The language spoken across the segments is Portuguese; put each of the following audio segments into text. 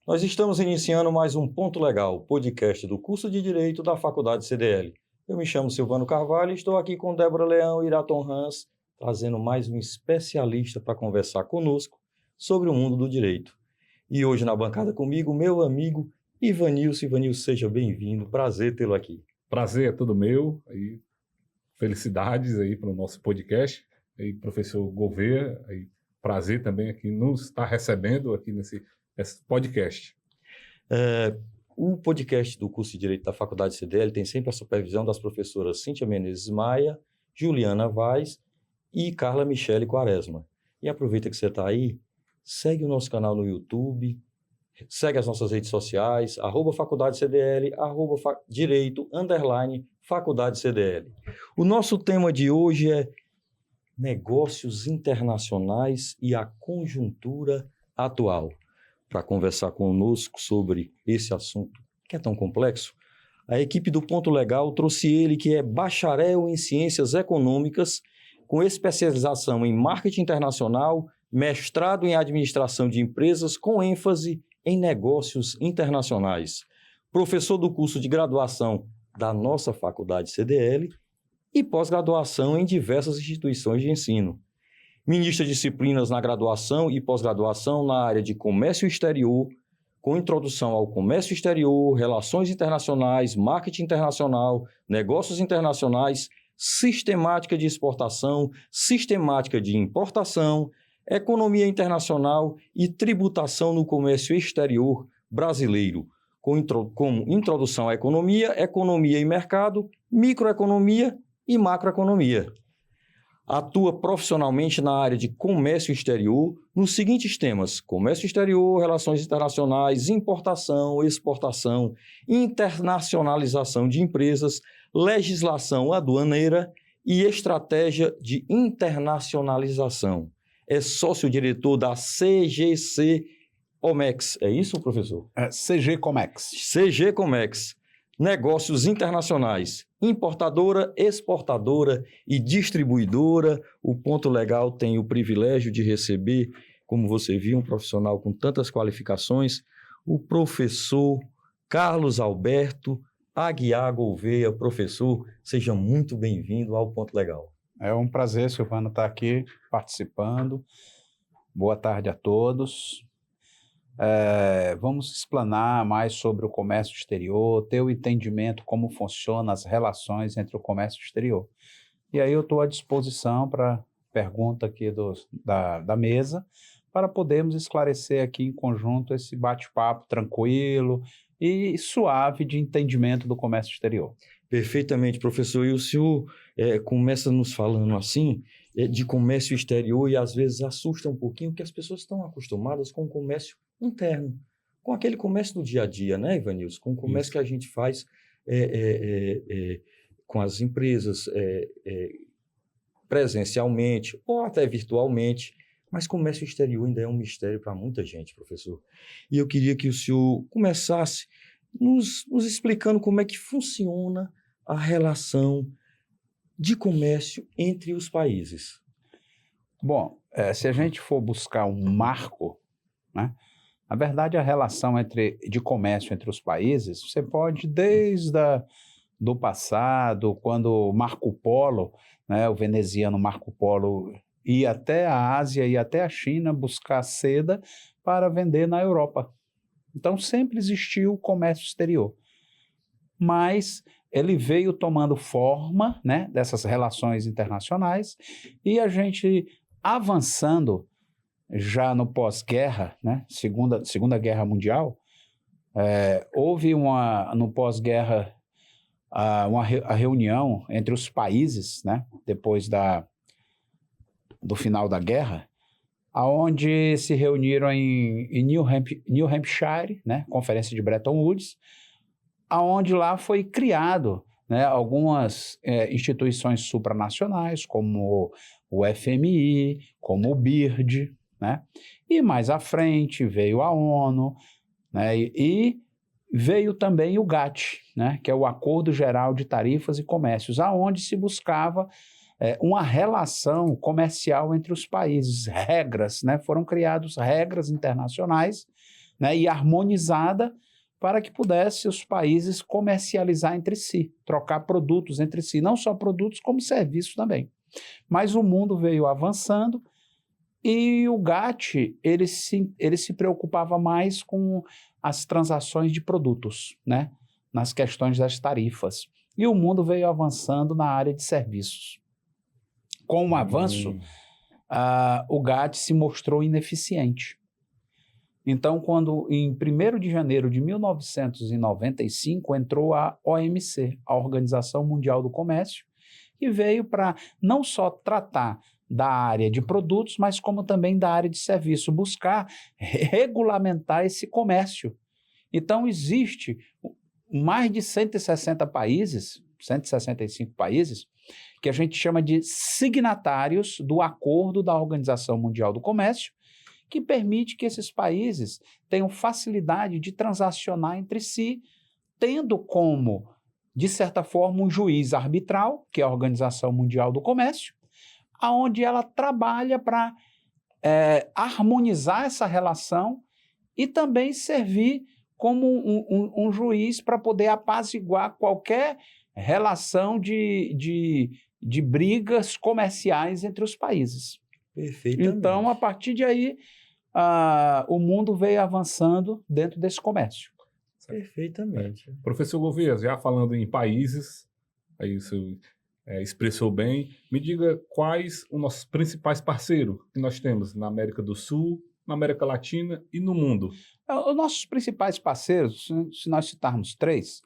Nós estamos iniciando mais um Ponto Legal, podcast do curso de Direito da Faculdade CDL. Eu me chamo Silvano Carvalho e estou aqui com Débora Leão e Iraton Hans, trazendo mais um especialista para conversar conosco sobre o mundo do direito. E hoje na bancada comigo, meu amigo Ivanilson. Ivanilson, seja bem-vindo, prazer tê-lo aqui. Prazer é todo meu, aí, felicidades aí para o nosso podcast, aí, professor Gouveia, aí, prazer também aqui nos estar recebendo aqui nesse podcast. O podcast do curso de Direito da Faculdade CDL tem sempre a supervisão das professoras Cíntia Menezes Maia, Juliana Vaz e Carla Michele Quaresma. E aproveita que você está aí, segue o nosso canal no YouTube, segue as nossas redes sociais, @Faculdade CDL, @Direito_Faculdade CDL. O nosso tema de hoje é negócios internacionais e a conjuntura atual. Para conversar conosco sobre esse assunto que é tão complexo, a equipe do Ponto Legal trouxe ele, que é bacharel em Ciências Econômicas, com especialização em Marketing Internacional, mestrado em Administração de Empresas, com ênfase em Negócios Internacionais, professor do curso de graduação da nossa Faculdade CDL e pós-graduação em diversas instituições de ensino. Ministra disciplinas na graduação e pós-graduação na área de comércio exterior, com introdução ao comércio exterior, relações internacionais, marketing internacional, negócios internacionais, sistemática de exportação, sistemática de importação, economia internacional e tributação no comércio exterior brasileiro, com introdução à economia, economia e mercado, microeconomia e macroeconomia. Atua profissionalmente na área de comércio exterior nos seguintes temas: comércio exterior, relações internacionais, importação, exportação, internacionalização de empresas, legislação aduaneira e estratégia de internacionalização. É sócio-diretor da CGC Comex. É isso, professor? CG Comex. CG Comex. Negócios internacionais, importadora, exportadora e distribuidora. O Ponto Legal tem o privilégio de receber, como você viu, um profissional com tantas qualificações, o professor Carlos Alberto Aguiar Gouveia. Professor, seja muito bem-vindo ao Ponto Legal. É um prazer, Silvano, estar aqui participando. Boa tarde a todos. Vamos explanar mais sobre o comércio exterior, ter o entendimento como funcionam as relações entre o comércio exterior. E aí eu estou à disposição para pergunta aqui da mesa, para podermos esclarecer aqui em conjunto esse bate-papo tranquilo e suave de entendimento do comércio exterior. Perfeitamente, professor. E o senhor começa nos falando assim de comércio exterior e às vezes assusta um pouquinho, porque as pessoas estão acostumadas com o comércio interno, com aquele comércio do dia a dia, né, Ivanilson? Com o comércio que a gente faz com as empresas presencialmente ou até virtualmente, mas comércio exterior ainda é um mistério para muita gente, professor. E eu queria que o senhor começasse nos explicando como é que funciona a relação de comércio entre os países. Bom, se a gente for buscar um marco, né, na verdade a relação de comércio entre os países, você pode desde do passado, quando Marco Polo, né, o veneziano Marco Polo, ia até a Ásia e até a China buscar seda para vender na Europa. Então sempre existiu o comércio exterior, mas ele veio tomando forma, né, dessas relações internacionais, e a gente avançando já no pós-guerra, né, Segunda Guerra Mundial, houve no pós-guerra a reunião entre os países, né, depois do final da guerra, onde se reuniram em New Hampshire, né, Conferência de Bretton Woods, aonde lá foi criado, né, algumas instituições supranacionais, como o FMI, como o BIRD, né, e mais à frente veio a ONU, né, e veio também o GATT, né, que é o Acordo Geral de Tarifas e Comércios, aonde se buscava uma relação comercial entre os países, regras, né, foram criadas regras internacionais né, e harmonizada para que pudesse os países comercializar entre si, trocar produtos entre si, não só produtos como serviços também. Mas o mundo veio avançando e o GATT ele se preocupava mais com as transações de produtos, né, nas questões das tarifas. E o mundo veio avançando na área de serviços. Com o avanço, o GATT se mostrou ineficiente. Então, quando em 1º de janeiro de 1995 entrou a OMC, a Organização Mundial do Comércio, que veio para não só tratar da área de produtos, mas como também da área de serviço, buscar regulamentar esse comércio. Então, existe mais de 160 países, 165 países, que a gente chama de signatários do Acordo da Organização Mundial do Comércio, que permite que esses países tenham facilidade de transacionar entre si, tendo como, de certa forma, um juiz arbitral, que é a Organização Mundial do Comércio, onde ela trabalha para harmonizar essa relação e também servir como um juiz para poder apaziguar qualquer relação de brigas comerciais entre os países. Perfeitamente. Então, a partir de aí, o mundo veio avançando dentro desse comércio. Perfeitamente. Professor Gouveia, já falando em países, aí o senhor expressou bem, me diga quais os nossos principais parceiros que nós temos na América do Sul, na América Latina e no mundo. Os nossos principais parceiros, se nós citarmos 3,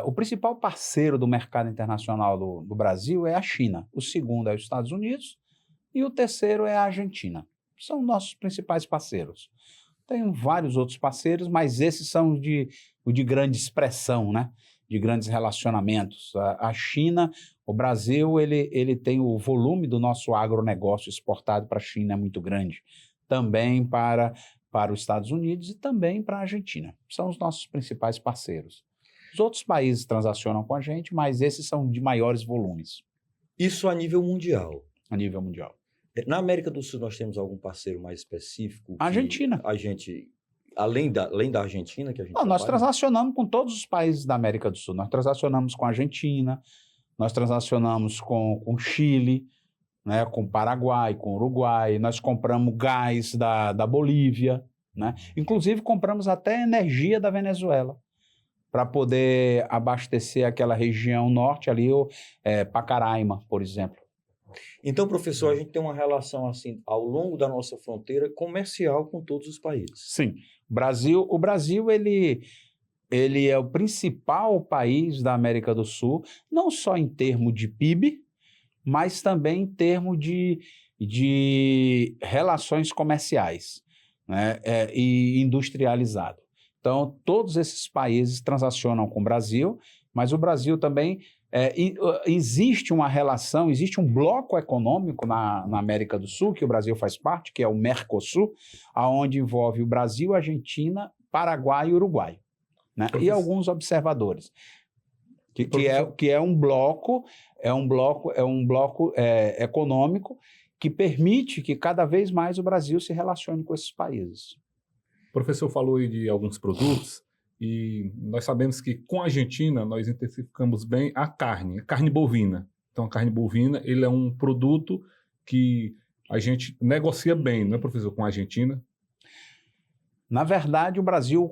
o principal parceiro do mercado internacional do Brasil é a China, o segundo é os Estados Unidos e o terceiro é a Argentina. São nossos principais parceiros. Tem vários outros parceiros, mas esses são o de grande expressão, né? De grandes relacionamentos. A China, o Brasil, ele tem o volume do nosso agronegócio exportado para a China é muito grande. Também para os Estados Unidos e também para a Argentina. São os nossos principais parceiros. Os outros países transacionam com a gente, mas esses são de maiores volumes. Isso a nível mundial. A nível mundial. Na América do Sul, nós temos algum parceiro mais específico? A Argentina. A gente, além da Argentina, que a gente nós transacionamos com todos os países da América do Sul. Nós transacionamos com a Argentina, nós transacionamos com Chile, né, com Paraguai, com Uruguai, nós compramos gás da Bolívia, né? Inclusive compramos até energia da Venezuela para poder abastecer aquela região norte ali, Pacaraima, por exemplo. Então, professor, a gente tem uma relação assim ao longo da nossa fronteira comercial com todos os países. Sim. O Brasil ele é o principal país da América do Sul, não só em termos de PIB, mas também em termos de relações comerciais, né, e industrializado. Então, todos esses países transacionam com o Brasil, mas o Brasil também existe uma relação, existe um bloco econômico na América do Sul, que o Brasil faz parte, que é o Mercosul, onde envolve o Brasil, Argentina, Paraguai e Uruguai, né? E alguns observadores, que é um bloco econômico que permite que cada vez mais o Brasil se relacione com esses países. O professor falou aí de alguns produtos. E nós sabemos que com a Argentina nós intensificamos bem a carne bovina. Então a carne bovina ele é um produto que a gente negocia bem, não é, professor, com a Argentina? Na verdade, o Brasil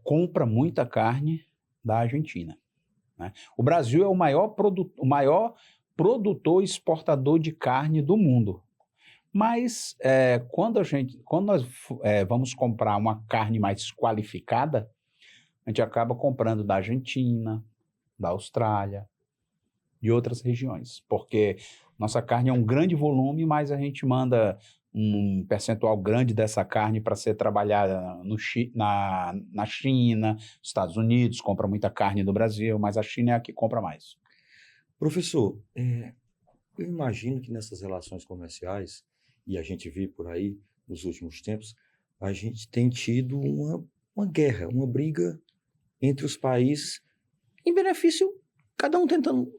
compra muita carne da Argentina, né? O Brasil é o maior produtor e exportador de carne do mundo. Mas quando nós vamos comprar uma carne mais qualificada, a gente acaba comprando da Argentina, da Austrália, de outras regiões, porque nossa carne é um grande volume, mas a gente manda um percentual grande dessa carne para ser trabalhada na China, Estados Unidos, compra muita carne do Brasil, mas a China é a que compra mais. Professor, eu imagino que nessas relações comerciais, e a gente vê por aí nos últimos tempos, a gente tem tido uma guerra, uma briga entre os países, em benefício, cada um tentando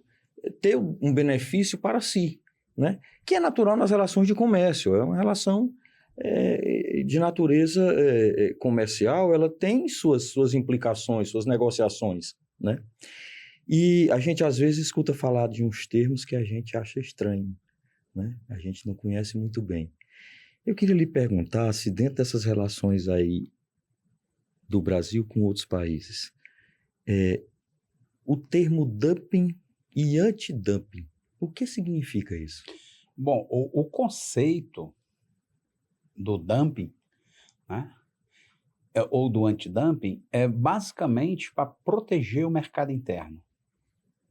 ter um benefício para si, né? Que é natural nas relações de comércio, é uma relação de natureza comercial, ela tem suas implicações, suas negociações, né? E a gente às vezes escuta falar de uns termos que a gente acha estranho, né? A gente não conhece muito bem. Eu queria lhe perguntar se dentro dessas relações aí do Brasil com outros países, o termo dumping e antidumping, o que significa isso? Bom, o conceito do dumping, né, ou do antidumping, é basicamente para proteger o mercado interno,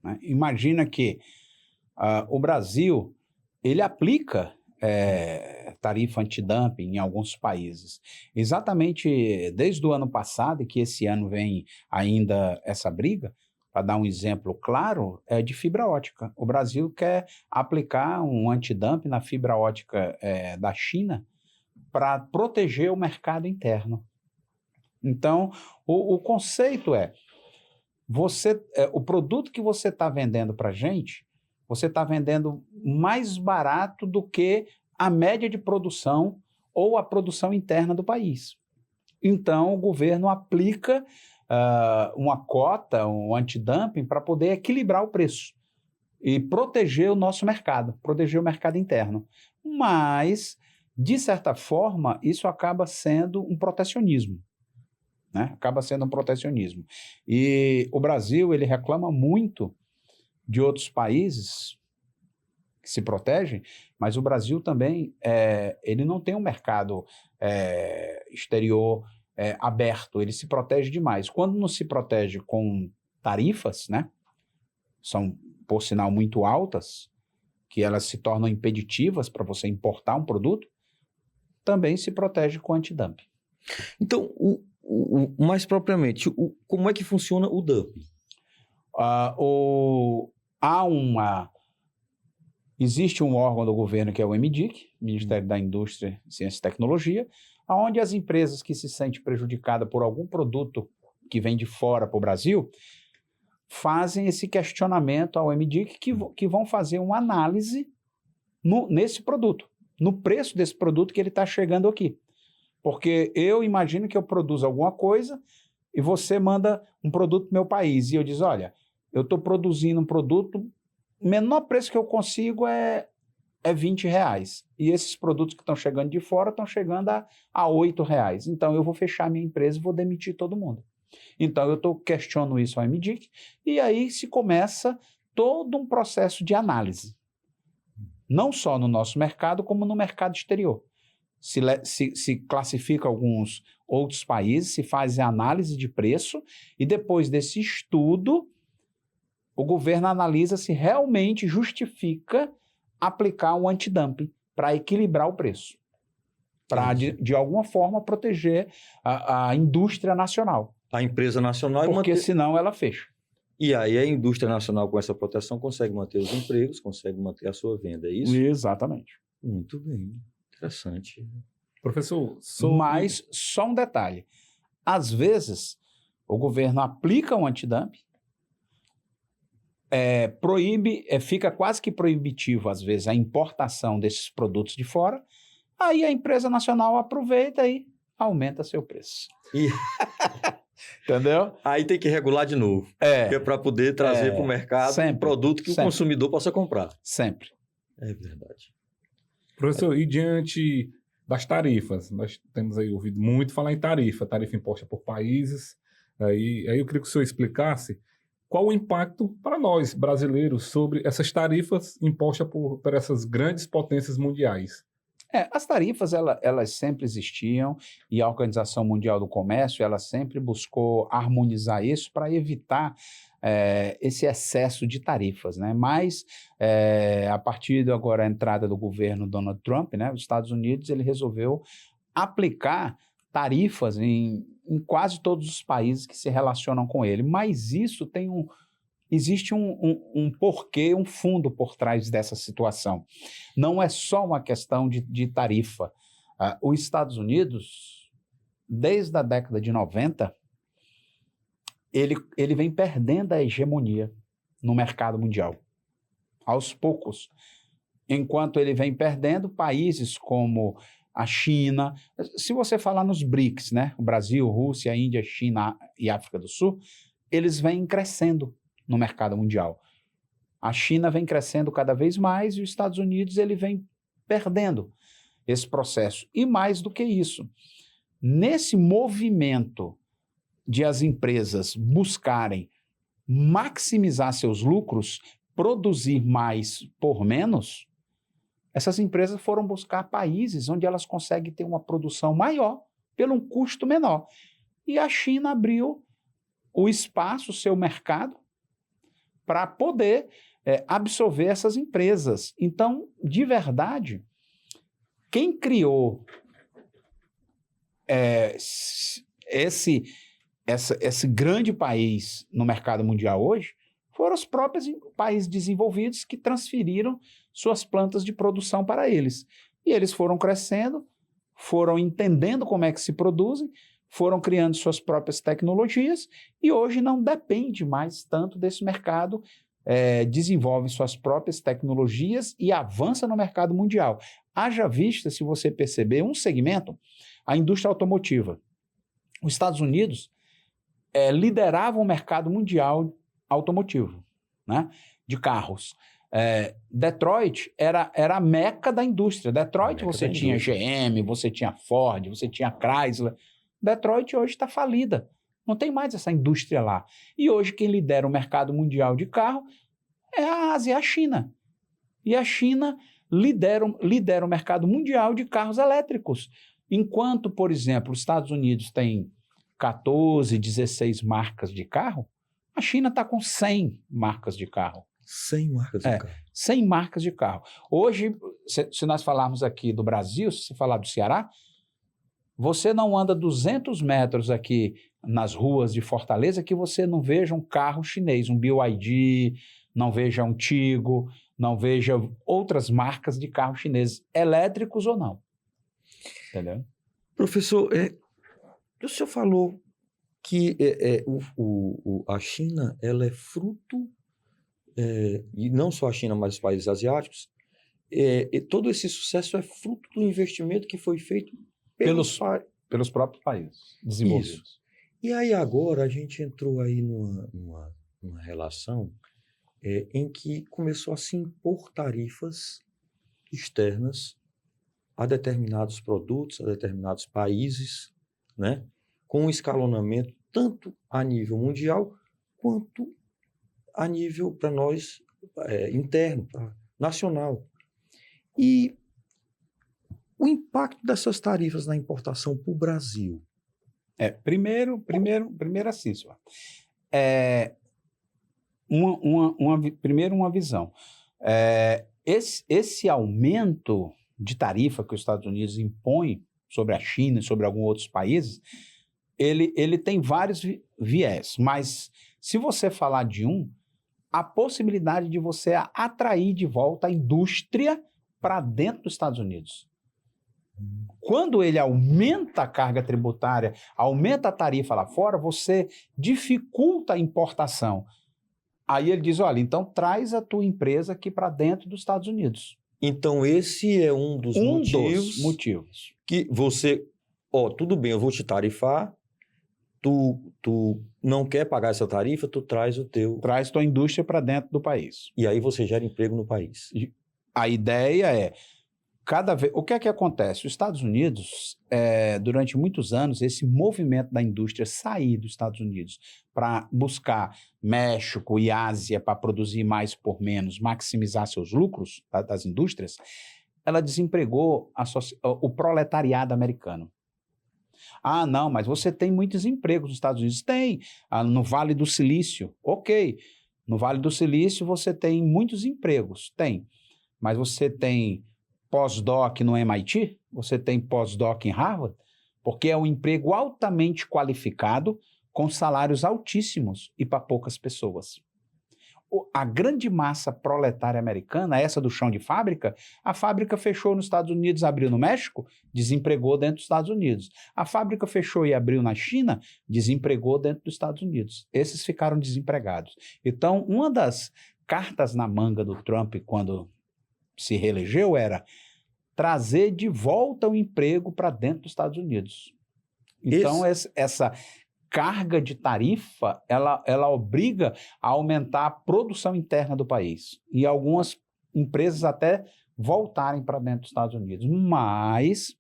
né? Imagina que o Brasil, ele aplica tarifa antidumping em alguns países. Exatamente desde o ano passado, e que esse ano vem ainda essa briga, para dar um exemplo claro, é de fibra ótica. O Brasil quer aplicar um antidumping na fibra ótica da China para proteger o mercado interno. Então, o conceito o produto que você está vendendo para a gente, você está vendendo mais barato do que a média de produção ou a produção interna do país. Então, o governo aplica uma cota, um antidumping, para poder equilibrar o preço e proteger o nosso mercado, proteger o mercado interno. Mas, de certa forma, isso acaba sendo um protecionismo, né? Acaba sendo um protecionismo. E o Brasil, ele reclama muito de outros países que se protegem, mas o Brasil também, ele não tem um mercado exterior aberto, ele se protege demais. Quando não se protege com tarifas, né, são, por sinal, muito altas, que elas se tornam impeditivas para você importar um produto, também se protege com antidumping. Então, mais propriamente, como é que funciona o dumping? Existe um órgão do governo que é o MDIC, Ministério da Indústria, Ciência e Tecnologia, onde as empresas que se sentem prejudicadas por algum produto que vem de fora para o Brasil fazem esse questionamento ao MDIC que vão fazer uma análise nesse produto, no preço desse produto que ele está chegando aqui. Porque eu imagino que eu produzo alguma coisa e você manda um produto para o meu país e eu diz, olha, eu estou produzindo um produto, o menor preço que eu consigo é R$20. E esses produtos que estão chegando de fora estão chegando a R$8. Então, eu vou fechar minha empresa e vou demitir todo mundo. Então, eu questiono isso ao MDIC e aí se começa todo um processo de análise. Não só no nosso mercado, como no mercado exterior. Se classifica alguns outros países, se faz a análise de preço e depois desse estudo, o governo analisa se realmente justifica aplicar um antidumping para equilibrar o preço, para, de alguma forma, proteger a indústria nacional. A empresa nacional... Porque senão ela fecha. E aí a indústria nacional, com essa proteção, consegue manter os empregos, consegue manter a sua venda, é isso? Exatamente. Muito bem, interessante. Professor, mas só um detalhe. Às vezes, o governo aplica um antidumping, proíbe, fica quase que proibitivo, às vezes, a importação desses produtos de fora, aí a empresa nacional aproveita e aumenta seu preço. Entendeu? Aí tem que regular de novo, para poder trazer para o mercado um produto que o consumidor possa comprar. Sempre. É verdade. Professor, e diante das tarifas, nós temos aí ouvido muito falar em tarifa imposta por países, aí eu queria que o senhor explicasse qual o impacto para nós, brasileiros, sobre essas tarifas impostas por essas grandes potências mundiais. As tarifas, elas sempre existiam e a Organização Mundial do Comércio, ela sempre buscou harmonizar isso para evitar esse excesso de tarifas, né? Mas, a partir de agora a entrada do governo Donald Trump, né, os Estados Unidos, ele resolveu aplicar tarifas em quase todos os países que se relacionam com ele. Mas isso existe um porquê, um fundo por trás dessa situação. Não é só uma questão de tarifa. Os Estados Unidos, desde a década de 90, ele vem perdendo a hegemonia no mercado mundial. Aos poucos. Enquanto ele vem perdendo, países como a China. Se você falar nos BRICS, né? O Brasil, Rússia, Índia, China e África do Sul, eles vêm crescendo no mercado mundial. A China vem crescendo cada vez mais e os Estados Unidos ele vem perdendo esse processo. E mais do que isso, nesse movimento de as empresas buscarem maximizar seus lucros, produzir mais por menos, essas empresas foram buscar países onde elas conseguem ter uma produção maior pelo um custo menor. E a China abriu o espaço, o seu mercado, para poder absorver essas empresas. Então, de verdade, quem criou esse grande país no mercado mundial hoje foram os próprios países desenvolvidos que transferiram suas plantas de produção para eles. E eles foram crescendo, foram entendendo como é que se produzem, foram criando suas próprias tecnologias e hoje não depende mais tanto desse mercado, desenvolve suas próprias tecnologias e avança no mercado mundial. Haja vista, se você perceber, um segmento, a indústria automotiva. Os Estados Unidos lideravam o mercado mundial automotivo, né, de carros. Detroit era a meca da indústria. Detroit você tinha GM, você tinha Ford, você tinha Chrysler. Detroit hoje está falida. Não tem mais essa indústria lá. E hoje quem lidera o mercado mundial de carro é a Ásia, a China. E a China lidera o mercado mundial de carros elétricos. Enquanto, por exemplo, os Estados Unidos tem 14, 16 marcas de carro, a China está com 100 marcas de carro. 100 marcas de carro. 100 marcas de carro. Hoje, se nós falarmos aqui do Brasil, se você falar do Ceará, você não anda 200 metros aqui nas ruas de Fortaleza que você não veja um carro chinês, um BYD, não veja um Tigo, não veja outras marcas de carros chineses, elétricos ou não. Entendeu? Professor, o senhor falou que a China ela é fruto, e não só a China, mas os países asiáticos, e todo esse sucesso é fruto do investimento que foi feito pelos próprios países desenvolvidos. Isso. E aí agora a gente entrou aí numa relação em que começou a se impor tarifas externas a determinados produtos, a determinados países, né, com um escalonamento tanto a nível mundial quanto a nível para nós interno, nacional. E o impacto dessas tarifas na importação para o Brasil? Primeiro assim, senhor. Primeiro uma visão. Esse aumento de tarifa que os Estados Unidos impõem sobre a China e sobre alguns outros países, ele tem vários viés, mas se você falar de a possibilidade de você atrair de volta a indústria para dentro dos Estados Unidos. Quando ele aumenta a carga tributária, aumenta a tarifa lá fora, você dificulta a importação. Aí ele diz, olha, então traz a tua empresa aqui para dentro dos Estados Unidos. Então esse é um dos motivos que você, tudo bem, eu vou te tarifar, tu não quer pagar essa tarifa, tu traz tua indústria para dentro do país. E aí você gera emprego no país. A ideia é, o que é que acontece? Os Estados Unidos, durante muitos anos, esse movimento da indústria sair dos Estados Unidos para buscar México e Ásia para produzir mais por menos, maximizar seus lucros das indústrias, ela desempregou o proletariado americano. Ah, não, mas você tem muitos empregos nos Estados Unidos. Tem, no Vale do Silício, ok. No Vale do Silício você tem muitos empregos, tem. Mas você tem pós-doc no MIT? Você tem pós-doc em Harvard? Porque é um emprego altamente qualificado, com salários altíssimos e para poucas pessoas. A grande massa proletária americana, essa do chão de fábrica, a fábrica fechou nos Estados Unidos, abriu no México, desempregou dentro dos Estados Unidos. A fábrica fechou e abriu na China, desempregou dentro dos Estados Unidos. Esses ficaram desempregados. Então, uma das cartas na manga do Trump quando se reelegeu era trazer de volta o emprego para dentro dos Estados Unidos. Então, essa carga de tarifa, ela obriga a aumentar a produção interna do país. E algumas empresas até voltarem para dentro dos Estados Unidos. Mas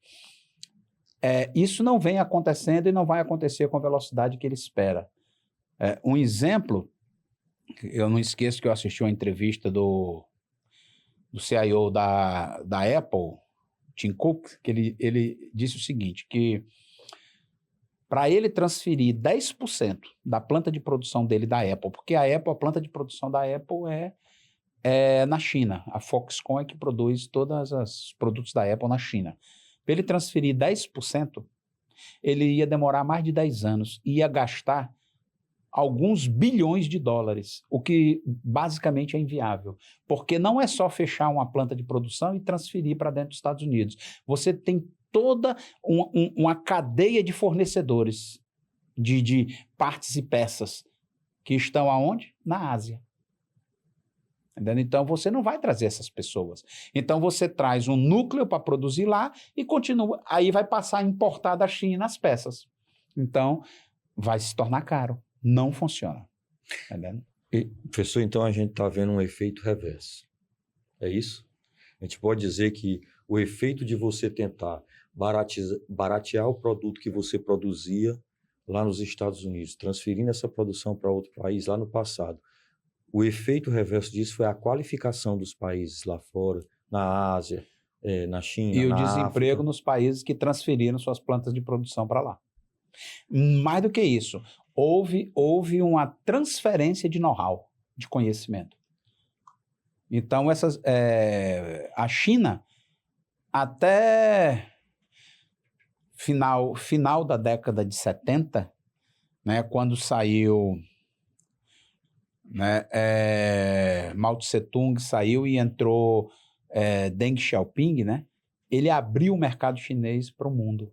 isso não vem acontecendo e não vai acontecer com a velocidade que ele espera. Um exemplo, eu não esqueço que eu assisti uma entrevista do CIO da Apple, Tim Cook, que ele disse o seguinte, que para ele transferir 10% da planta de produção dele da Apple, porque a planta de produção da Apple é na China, a Foxconn é que produz todos os produtos da Apple na China. Para ele transferir 10%, ele ia demorar mais de 10 anos, ia gastar alguns bilhões de dólares, o que basicamente é inviável, porque não é só fechar uma planta de produção e transferir para dentro dos Estados Unidos. Você tem toda uma cadeia de fornecedores de partes e peças que estão aonde? Na Ásia. Entendeu? Então, você não vai trazer essas pessoas. Então, você traz um núcleo para produzir lá e continua. Aí vai passar a importar da China as peças. Então, vai se tornar caro. Não funciona. Entendeu? Professor, então a gente está vendo um efeito reverso. É isso? A gente pode dizer que o efeito de você tentar baratear o produto que você produzia lá nos Estados Unidos, transferindo essa produção para outro país lá no passado, o efeito reverso disso foi a qualificação dos países lá fora, na Ásia, na China, e o na desemprego África. nos países que transferiram suas plantas de produção para lá. Mais do que isso, houve uma transferência de know-how, de conhecimento. Então, a China, até final da década de 70, né, quando saiu, né, Mao Tse-tung saiu e entrou Deng Xiaoping, né, ele abriu o mercado chinês para o mundo.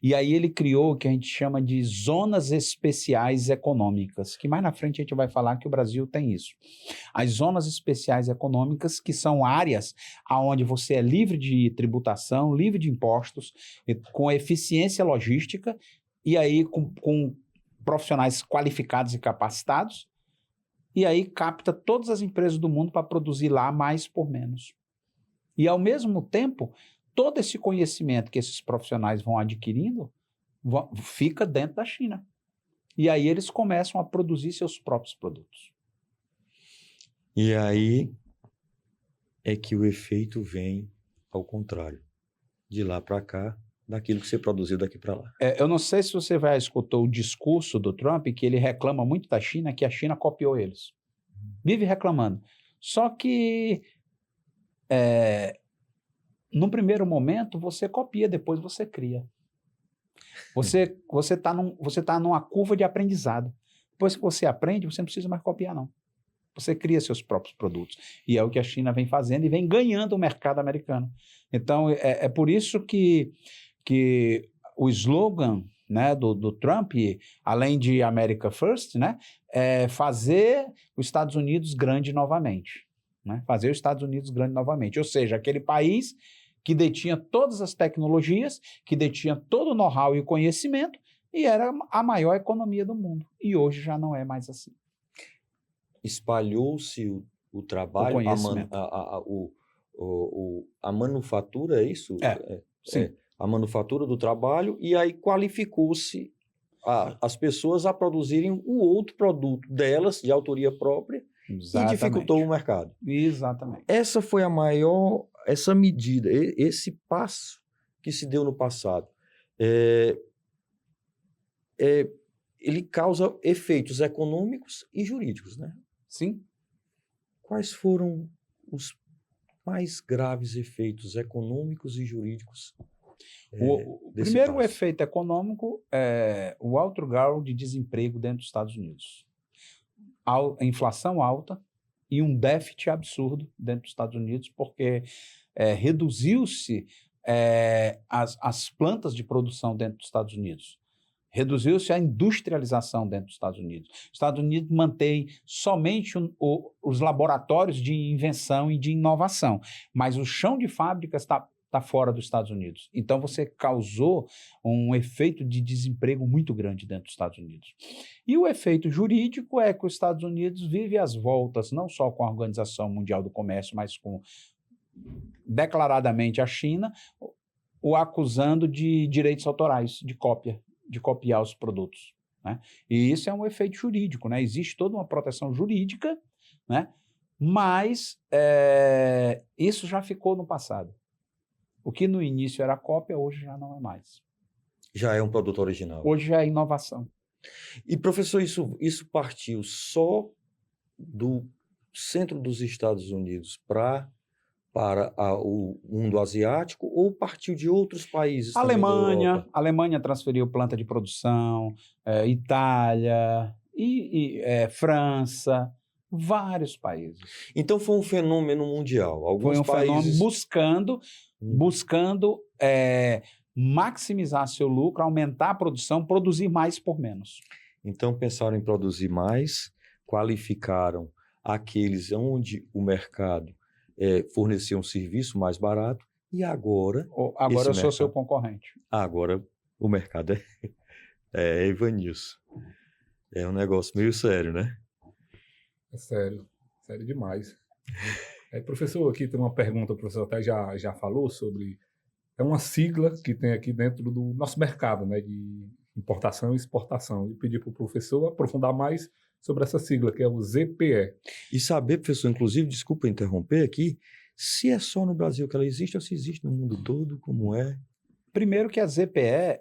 E aí ele criou o que a gente chama de zonas especiais econômicas, que mais na frente a gente vai falar que o Brasil tem isso. As zonas especiais econômicas, que são áreas onde você é livre de tributação, livre de impostos, com eficiência logística, e aí com profissionais qualificados e capacitados, e aí capta todas as empresas do mundo para produzir lá mais por menos. E ao mesmo tempo, todo esse conhecimento que esses profissionais vão adquirindo fica dentro da China. E aí eles começam a produzir seus próprios produtos. E aí é que o efeito vem ao contrário. De lá para cá, daquilo que você produziu daqui para lá. Eu não sei se você já escutou o discurso do Trump, que ele reclama muito da China, que a China copiou eles. Vive reclamando. Só que no primeiro momento, você copia, depois você cria. Você tá numa curva de aprendizado. Depois que você aprende, você não precisa mais copiar, não. Você cria seus próprios produtos. E é o que a China vem fazendo e vem ganhando o mercado americano. Então, é por isso que o slogan, né, do Trump, além de America First, né, é fazer os Estados Unidos grande novamente. Né? Fazer os Estados Unidos grande novamente. Ou seja, aquele país que detinha todas as tecnologias, que detinha todo o know-how e o conhecimento, e era a maior economia do mundo. E hoje já não é mais assim. Espalhou-se o trabalho, O conhecimento. a manufatura, é isso? Sim. A manufatura do trabalho, e aí qualificou-se as pessoas a produzirem o outro produto delas, de autoria própria, Exatamente. e dificultou o mercado. Exatamente. Essa foi essa medida, esse passo que se deu no passado. Ele causa efeitos econômicos e jurídicos, né? Sim. Quais foram os mais graves efeitos econômicos e jurídicos? O desse primeiro passo? efeito econômico é o alto grau de desemprego dentro dos Estados Unidos. A inflação alta e um déficit absurdo dentro dos Estados Unidos, porque reduziu-se as plantas de produção dentro dos Estados Unidos. Reduziu-se a industrialização dentro dos Estados Unidos. Os Estados Unidos mantém somente os laboratórios de invenção e de inovação, mas o chão de fábrica está está fora dos Estados Unidos. Então, você causou um efeito de desemprego muito grande dentro dos Estados Unidos. E o efeito jurídico é que os Estados Unidos vive às voltas, não só com a Organização Mundial do Comércio, mas com, declaradamente, a China, o acusando de direitos autorais, de cópia, de copiar os produtos, né? E isso é um efeito jurídico, né? Existe toda uma proteção jurídica, né? Mas isso já ficou no passado. O que no início era cópia, hoje já não é mais. Já é um produto original. Hoje já é inovação. E, professor, isso partiu só do centro dos Estados Unidos para o mundo asiático ou partiu de outros países também da Europa? Alemanha transferiu planta de produção, Itália, França, vários países. Então foi um fenômeno mundial. Alguns Foi um países fenômeno buscando maximizar seu lucro, aumentar a produção, produzir mais por menos. Então pensaram em produzir mais, qualificaram aqueles onde o mercado fornecia um serviço mais barato e agora eu sou seu concorrente. Agora o mercado é Evanilson. É um negócio meio sério, né? É sério demais. Professor, aqui tem uma pergunta, o professor até já falou sobre... É uma sigla que tem aqui dentro do nosso mercado, né, de importação e exportação. E pedir para o professor aprofundar mais sobre essa sigla, que é o ZPE. E saber, professor, inclusive, desculpa interromper aqui, se é só no Brasil que ela existe ou se existe no mundo todo, como é? Primeiro que a ZPE,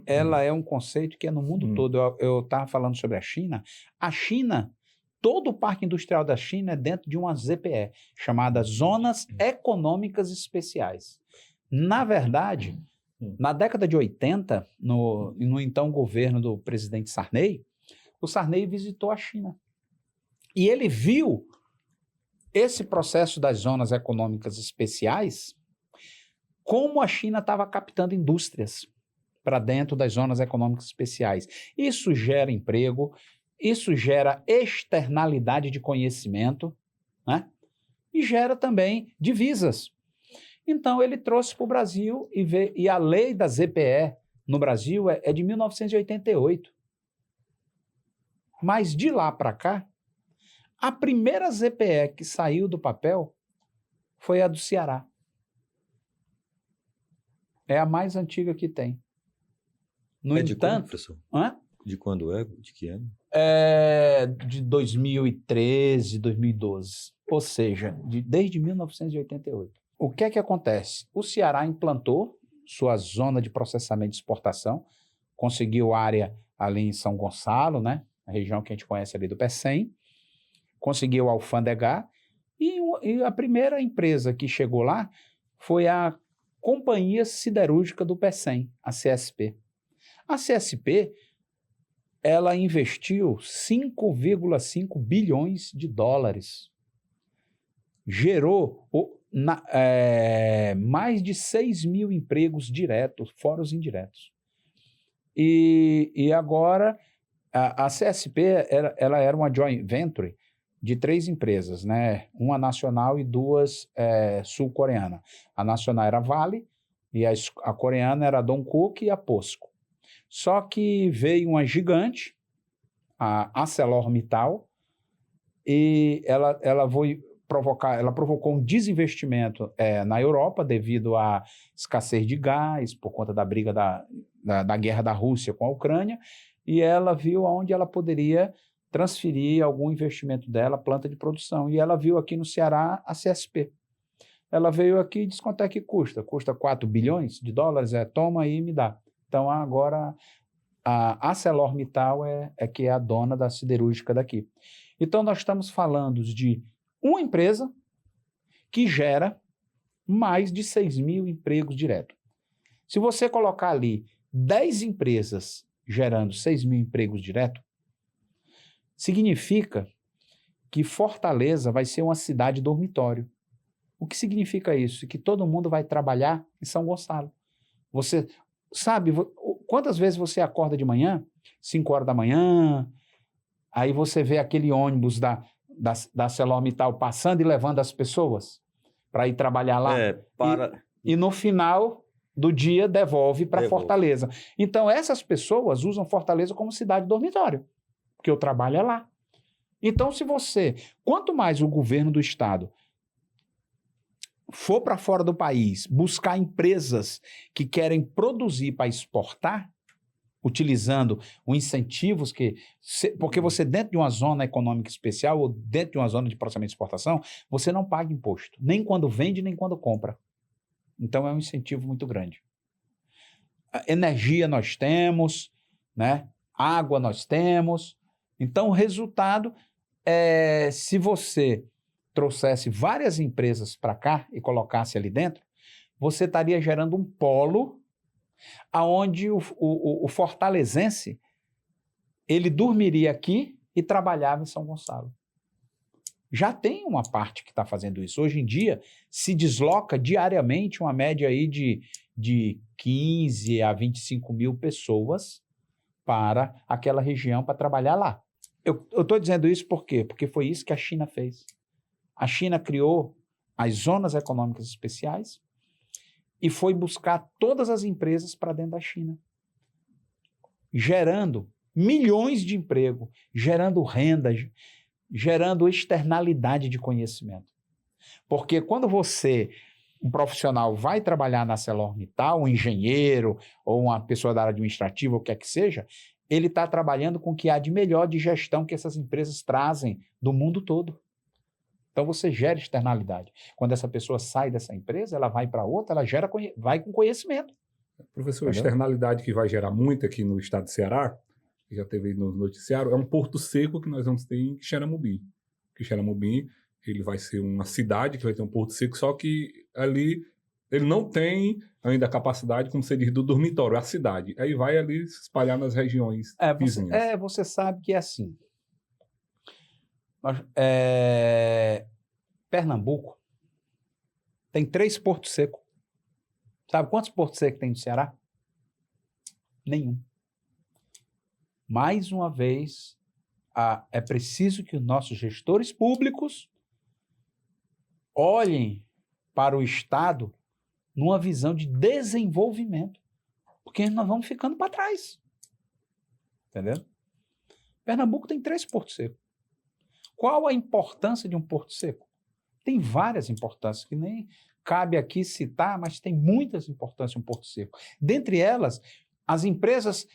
ela é um conceito que é no mundo todo. Eu estava falando sobre a China. A China, todo o parque industrial da China é dentro de uma ZPE, chamada Zonas Econômicas Especiais. Na verdade, na década de 80, no então governo do presidente Sarney, o Sarney visitou a China. E ele viu esse processo das zonas econômicas especiais, como a China estava captando indústrias para dentro das zonas econômicas especiais. Isso gera emprego, isso gera externalidade de conhecimento, né? E gera também divisas. Então, ele trouxe para o Brasil e a lei da ZPE no Brasil é de 1988. Mas de lá para cá, a primeira ZPE que saiu do papel foi a do Ceará. É a mais antiga que tem. No de quando, entanto, professor? hã? De quando é? De que ano? É de 2013, 2012. Ou seja, desde 1988. O que é que acontece? O Ceará implantou sua zona de processamento e exportação, conseguiu área ali em São Gonçalo, né? A região que a gente conhece ali do Pecém, conseguiu alfandegar, e a primeira empresa que chegou lá foi a Companhia Siderúrgica do Pecém, a CSP. A CSP, ela investiu 5,5 bilhões de dólares. Gerou mais de 6 mil empregos diretos, fora os indiretos. E agora, a CSP ela era uma joint venture de 3 empresas, né? Uma nacional e 2 sul-coreanas. A nacional era a Vale, e a coreana era a Dongkook e a POSCO. Só que veio uma gigante, a ArcelorMittal, e ela provocou um desinvestimento na Europa devido à escassez de gás, por conta da briga da guerra da Rússia com a Ucrânia, e ela viu aonde ela poderia transferir algum investimento dela, planta de produção, e ela viu aqui no Ceará a CSP. Ela veio aqui e disse quanto é que custa? Custa 4 bilhões de dólares? Toma aí e me dá. Então, agora, a ArcelorMittal é que é a dona da siderúrgica daqui. Então, nós estamos falando de uma empresa que gera mais de 6 mil empregos diretos. Se você colocar ali 10 empresas gerando 6 mil empregos diretos, significa que Fortaleza vai ser uma cidade dormitório. O que significa isso? Que todo mundo vai trabalhar em São Gonçalo. Você sabe quantas vezes você acorda de manhã, 5 horas da manhã, aí você vê aquele ônibus da ArcelorMittal passando e levando as pessoas para ir trabalhar lá. e no final do dia devolve para Devolve. Fortaleza. Então, essas pessoas usam Fortaleza como cidade dormitório, porque o trabalho é lá. Então, quanto mais o governo do estado for para fora do país buscar empresas que querem produzir para exportar, utilizando os incentivos porque você dentro de uma zona econômica especial ou dentro de uma zona de processamento de exportação, você não paga imposto, nem quando vende, nem quando compra. Então é um incentivo muito grande. Energia nós temos, né? Água nós temos. Então o resultado é, se você trouxesse várias empresas para cá e colocasse ali dentro, você estaria gerando um polo aonde o fortalezense ele dormiria aqui e trabalhava em São Gonçalo. Já tem uma parte que está fazendo isso. Hoje em dia, se desloca diariamente uma média aí de 15 a 25 mil pessoas para aquela região para trabalhar lá. Eu estou dizendo isso por quê? Porque foi isso que a China fez. A China criou as zonas econômicas especiais e foi buscar todas as empresas para dentro da China, gerando milhões de empregos, gerando renda, gerando externalidade de conhecimento. Porque quando um profissional vai trabalhar na ArcelorMittal, um engenheiro ou uma pessoa da área administrativa, ou o que é que seja, ele está trabalhando com o que há de melhor de gestão que essas empresas trazem do mundo todo. Então você gera externalidade. Quando essa pessoa sai dessa empresa, ela vai para outra, ela vai com conhecimento. Professor, Entendeu? externalidade que vai gerar muito aqui no estado de Ceará, que já teve aí no noticiário, é um porto seco que nós vamos ter em Xeramobim. Que Xeramobim, ele vai ser uma cidade que vai ter um porto seco, só que ali ele não tem ainda a capacidade, como você diz, do dormitório, a cidade. Aí vai ali se espalhar nas regiões vizinhas. Você sabe que é assim. Pernambuco tem 3 portos secos. Sabe quantos portos secos tem no Ceará? Nenhum. Mais uma vez, é preciso que os nossos gestores públicos olhem para o Estado numa visão de desenvolvimento, porque nós vamos ficando para trás. Entendeu? Pernambuco tem 3 portos secos. Qual a importância de um porto seco? Tem várias importâncias, que nem cabe aqui citar, mas tem muitas importâncias um porto seco. Dentre elas, as empresas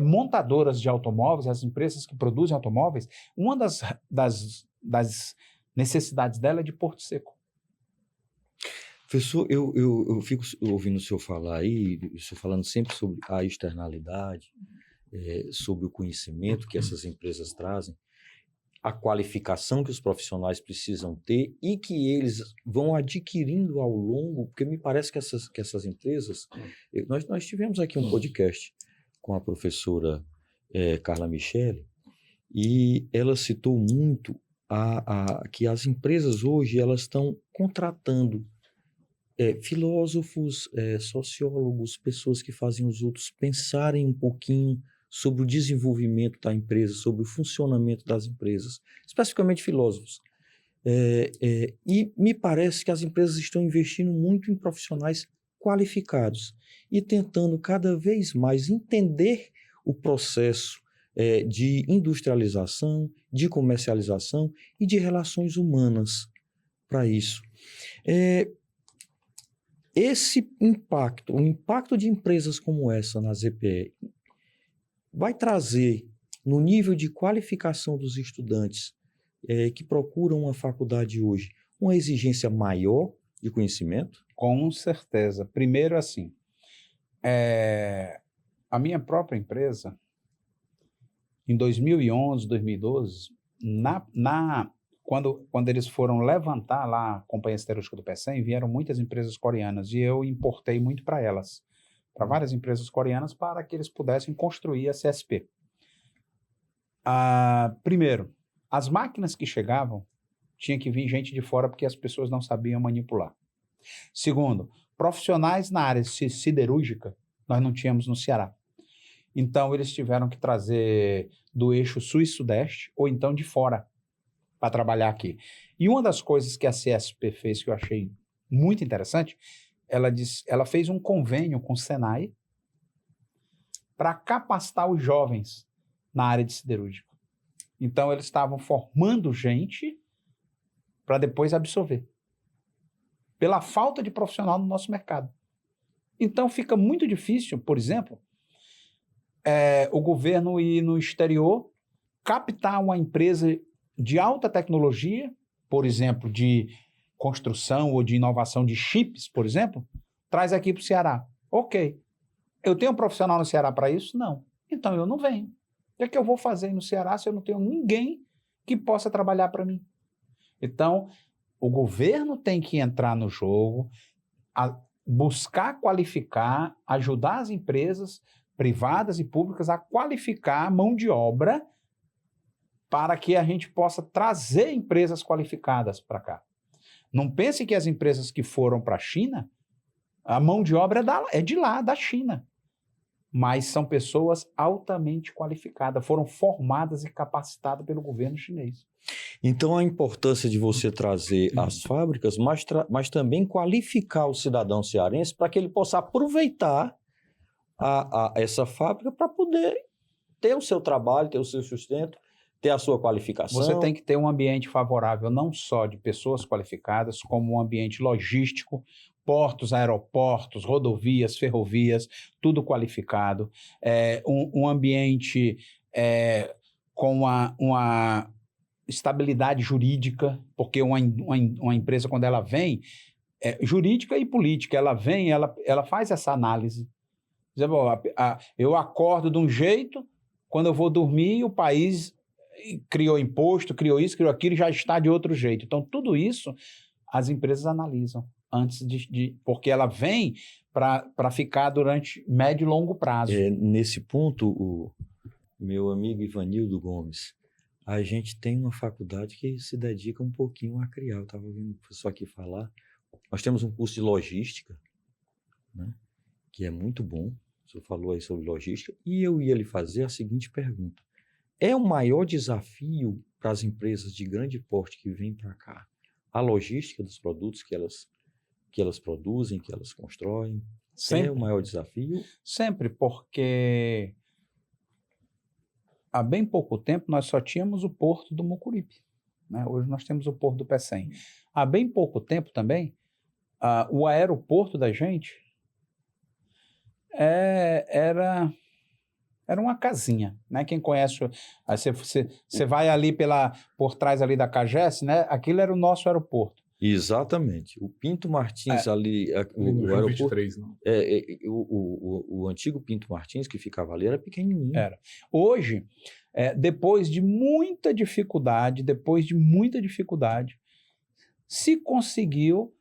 montadoras de automóveis, as empresas que produzem automóveis, uma das necessidades dela é de porto seco. Professor, eu fico ouvindo o senhor falar aí, o senhor falando sempre sobre a externalidade, sobre o conhecimento que essas empresas trazem, a qualificação que os profissionais precisam ter e que eles vão adquirindo ao longo, porque me parece que essas empresas... Nós tivemos aqui um podcast com a professora Carla Michele e ela citou muito que as empresas hoje elas estão contratando filósofos, sociólogos, pessoas que fazem os outros pensarem um pouquinho sobre o desenvolvimento da empresa, sobre o funcionamento das empresas, especificamente filósofos. E me parece que as empresas estão investindo muito em profissionais qualificados e tentando cada vez mais entender o processo de industrialização, de comercialização e de relações humanas para isso. Esse impacto, o impacto de empresas como essa na ZPE, vai trazer, no nível de qualificação dos estudantes que procuram uma faculdade hoje, uma exigência maior de conhecimento? Com certeza. Primeiro, assim, a minha própria empresa, em 2011, 2012, quando eles foram levantar lá a Companhia Siderúrgica do PECEM, vieram muitas empresas coreanas e eu importei muito para elas, para várias empresas coreanas, para que eles pudessem construir a CSP. Primeiro, as máquinas que chegavam, tinha que vir gente de fora porque as pessoas não sabiam manipular. Segundo, profissionais na área siderúrgica, nós não tínhamos no Ceará. Então, eles tiveram que trazer do eixo sul e sudeste, ou então de fora, para trabalhar aqui. E uma das coisas que a CSP fez, que eu achei muito interessante, ela fez um convênio com o Senai para capacitar os jovens na área de siderúrgica. Então, eles estavam formando gente para depois absorver, pela falta de profissional no nosso mercado. Então, fica muito difícil, por exemplo, o governo ir no exterior, captar uma empresa de alta tecnologia, por exemplo, de construção ou de inovação de chips, por exemplo, traz aqui para o Ceará. Ok. Eu tenho um profissional no Ceará para isso? Não. Então, eu não venho. O que eu vou fazer no Ceará se eu não tenho ninguém que possa trabalhar para mim? Então, o governo tem que entrar no jogo, buscar qualificar, ajudar as empresas privadas e públicas a qualificar a mão de obra para que a gente possa trazer empresas qualificadas para cá. Não pense que as empresas que foram para a China, a mão de obra é de lá, da China. Mas são pessoas altamente qualificadas, foram formadas e capacitadas pelo governo chinês. Então, a importância de você trazer as fábricas, mas também qualificar o cidadão cearense para que ele possa aproveitar essa fábrica para poder ter o seu trabalho, ter o seu sustento, ter a sua qualificação. Você tem que ter um ambiente favorável, não só de pessoas qualificadas, como um ambiente logístico, portos, aeroportos, rodovias, ferrovias, tudo qualificado. Um ambiente com uma estabilidade jurídica, porque uma empresa, quando ela vem, jurídica e política, ela vem, ela faz essa análise. Eu acordo de um jeito, quando eu vou dormir, o país criou imposto, criou isso, criou aquilo, já está de outro jeito. Então, tudo isso as empresas analisam antes porque ela vem para ficar durante médio e longo prazo. Nesse ponto, o meu amigo Ivanildo Gomes, a gente tem uma faculdade que se dedica um pouquinho a criar. Eu estava ouvindo o professor aqui falar. Nós temos um curso de logística, né, que é muito bom. O senhor falou aí sobre logística. E eu ia lhe fazer a seguinte pergunta. É o maior desafio para as empresas de grande porte que vêm para cá a logística dos produtos que elas produzem, que elas constroem? Sempre. É o maior desafio? Sempre, porque há bem pouco tempo nós só tínhamos o porto do Mucuripe, né? Hoje nós temos o porto do Pecém. Há bem pouco tempo também, o aeroporto da gente era uma casinha, né? Quem conhece, você vai ali por trás ali da CAGES, né? Aquilo era o nosso aeroporto. Exatamente. O Pinto Martins ali, o aeroporto, 23, não. O antigo Pinto Martins que ficava ali era pequenininho. Era. Hoje, depois de muita dificuldade, se conseguiu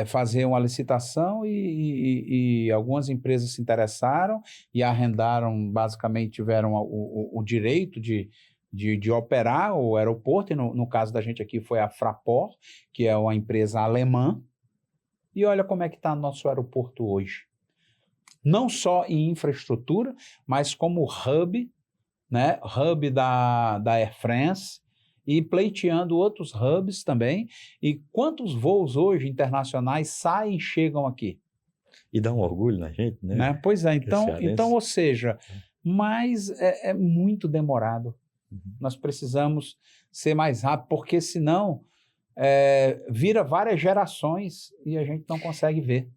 fazer uma licitação e algumas empresas se interessaram e arrendaram, basicamente tiveram o direito de operar o aeroporto, e no caso da gente aqui foi a Fraport, que é uma empresa alemã, e olha como é que está nosso aeroporto hoje. Não só em infraestrutura, mas como hub, né? Hub da Air France, e pleiteando outros hubs também. E quantos voos hoje internacionais saem e chegam aqui? E dá um orgulho na gente, né? Pois é, então, ou seja, mas é muito demorado. Nós precisamos ser mais rápido, porque senão vira várias gerações e a gente não consegue ver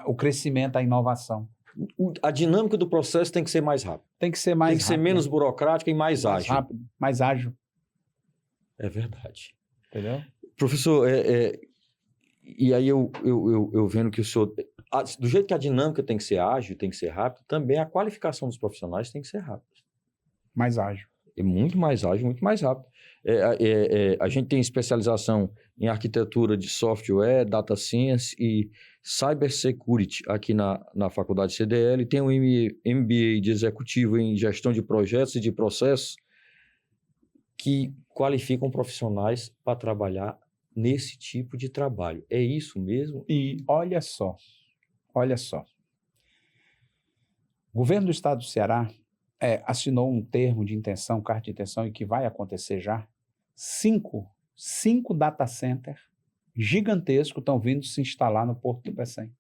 o crescimento, a inovação. A dinâmica do processo tem que ser mais rápida. Tem que ser mais rápido. Tem que ser menos burocrática e mais ágil. Rápido, mais ágil. É verdade. Entendeu? Professor, e aí eu vendo que o senhor... do jeito que a dinâmica tem que ser ágil, tem que ser rápido, também a qualificação dos profissionais tem que ser rápida. Mais ágil. É muito mais ágil, muito mais rápido. A gente tem especialização em arquitetura de software, data science e cybersecurity aqui na faculdade CDL. Tem um MBA de executivo em gestão de projetos e de processos que qualificam profissionais para trabalhar nesse tipo de trabalho. É isso mesmo? E olha só. O governo do estado do Ceará assinou um termo de intenção, carta de intenção, e que vai acontecer já, 5 data centers gigantescos estão vindo se instalar no Porto do Pecém.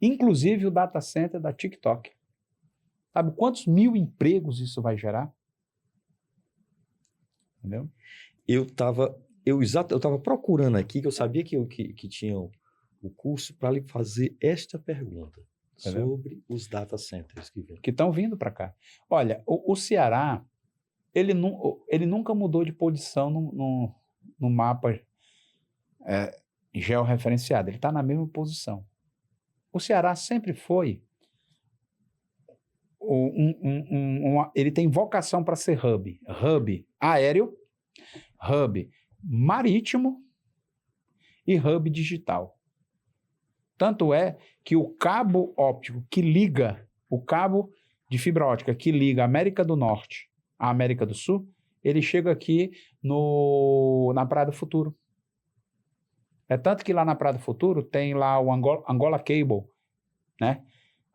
Inclusive o data center da TikTok. Sabe quantos mil empregos isso vai gerar? Entendeu? Eu estava procurando aqui, que eu sabia que tinha o curso para lhe fazer esta pergunta. Entendeu? Sobre os data centers que vêm. Que estão vindo para cá. Olha, o Ceará, ele nunca mudou de posição no mapa georreferenciado. Ele está na mesma posição. O Ceará sempre foi... ele tem vocação para ser hub. Hub aéreo, hub marítimo e hub digital. Tanto é que o cabo óptico que liga, o cabo de fibra óptica que liga a América do Norte à América do Sul, ele chega aqui na Praia do Futuro. É tanto que lá na Praia do Futuro tem lá o Angola Cable, né?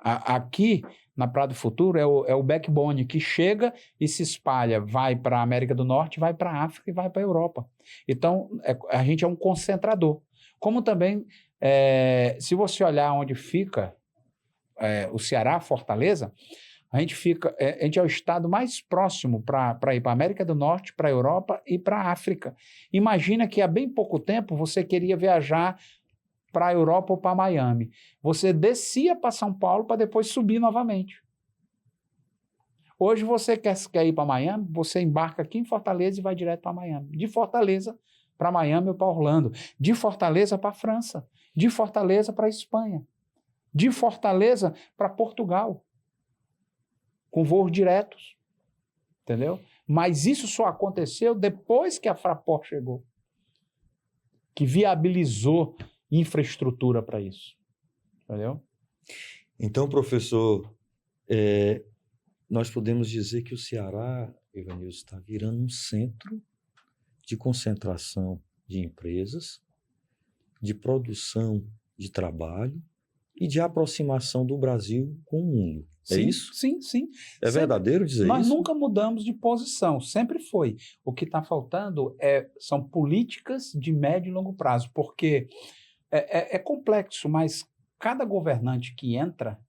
Aqui na Praia do Futuro é o backbone que chega e se espalha, vai para a América do Norte, vai para a África e vai para a Europa. Então, a gente é um concentrador. Como também, se você olhar onde fica o Ceará, Fortaleza, a gente é o estado mais próximo para ir para a América do Norte, para a Europa e para a África. Imagina que há bem pouco tempo você queria viajar para a Europa ou para Miami. Você descia para São Paulo para depois subir novamente. Hoje você quer ir para Miami, você embarca aqui em Fortaleza e vai direto para Miami. De Fortaleza para Miami ou para Orlando. De Fortaleza para a França. De Fortaleza para a Espanha. De Fortaleza para Portugal. Com voos diretos. Entendeu? Mas isso só aconteceu depois que a Fraport chegou. Que viabilizou infraestrutura para isso. Entendeu? Então, professor, nós podemos dizer que o Ceará, Evanilson, está virando um centro de concentração de empresas, de produção de trabalho e de aproximação do Brasil com o mundo. Sim, é isso? Sim, sim. É verdadeiro dizer isso? Nós nunca mudamos de posição, sempre foi. O que está faltando são políticas de médio e longo prazo, porque é complexo, mas cada governante que entra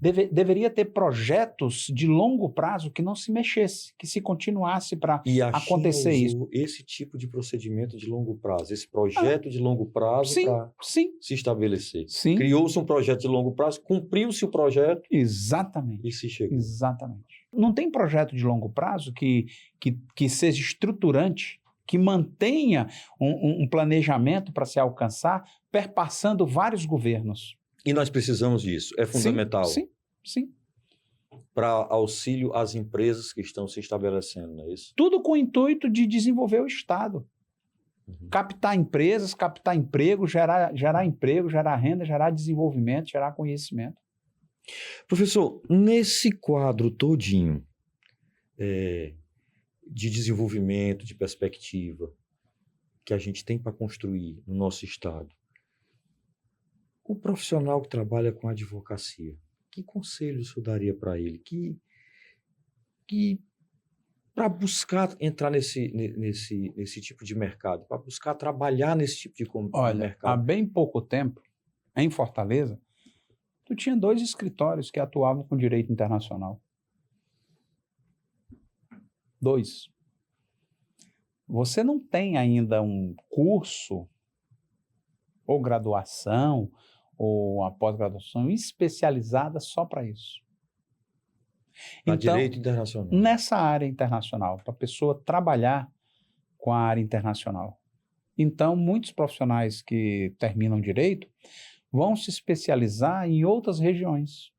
deveria ter projetos de longo prazo que não se mexesse, que se continuasse para acontecer isso. Esse tipo de procedimento de longo prazo, esse projeto de longo prazo para se estabelecer. Sim. Criou-se um projeto de longo prazo, cumpriu-se o projeto. Exatamente. E se chegou. Exatamente. Não tem projeto de longo prazo que seja estruturante, que mantenha um planejamento para se alcançar, perpassando vários governos. E nós precisamos disso, é fundamental. Sim. Para auxílio às empresas que estão se estabelecendo, não é isso? Tudo com o intuito de desenvolver o Estado. Captar empresas, captar emprego, gerar emprego, gerar renda, gerar desenvolvimento, gerar conhecimento. Professor, nesse quadro todinho de desenvolvimento, de perspectiva que a gente tem para construir no nosso Estado, o profissional que trabalha com advocacia, que conselho o senhor daria para ele? Que para buscar entrar nesse tipo de mercado, para buscar trabalhar nesse tipo de mercado? Há bem pouco tempo, em Fortaleza, tu tinha 2 escritórios que atuavam com direito internacional. 2. Você não tem ainda um curso ou graduação ou a pós-graduação especializada só para isso. Para direito internacional. Nessa área internacional, para a pessoa trabalhar com a área internacional. Então, muitos profissionais que terminam direito vão se especializar em outras regiões,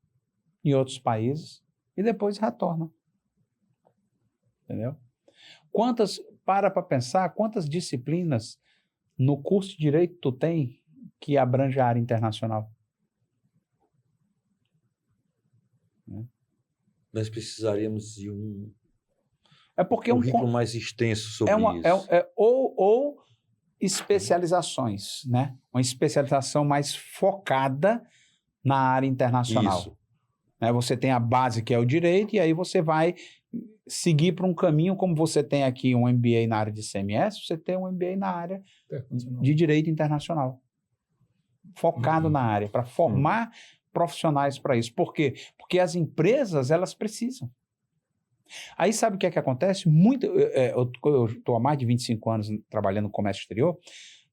em outros países, e depois retornam. Entendeu? Para pensar, quantas disciplinas no curso de direito tu tem que abrange a área internacional? Nós precisaríamos de currículo mais extenso sobre isso. Ou especializações, né? Uma especialização mais focada na área internacional. Isso. Você tem a base, que é o direito, e aí você vai seguir para um caminho como você tem aqui um MBA na área de CMS, você tem um MBA na área de Direito Internacional. Focado na área, para formar profissionais para isso. Por quê? Porque as empresas, elas precisam. Aí sabe o que é que acontece? Eu estou há mais de 25 anos trabalhando no comércio exterior.